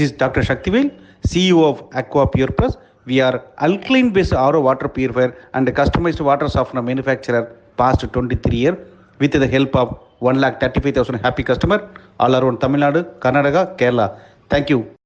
This is Dr. Shaktivel, CEO of Aqua Pure Plus. We are alkaline based RO water purifier and a customized water softener manufacturer past 23 years with the help of 1,35,000 happy customer all around Tamil Nadu, Karnataka, Kerala. Thank you.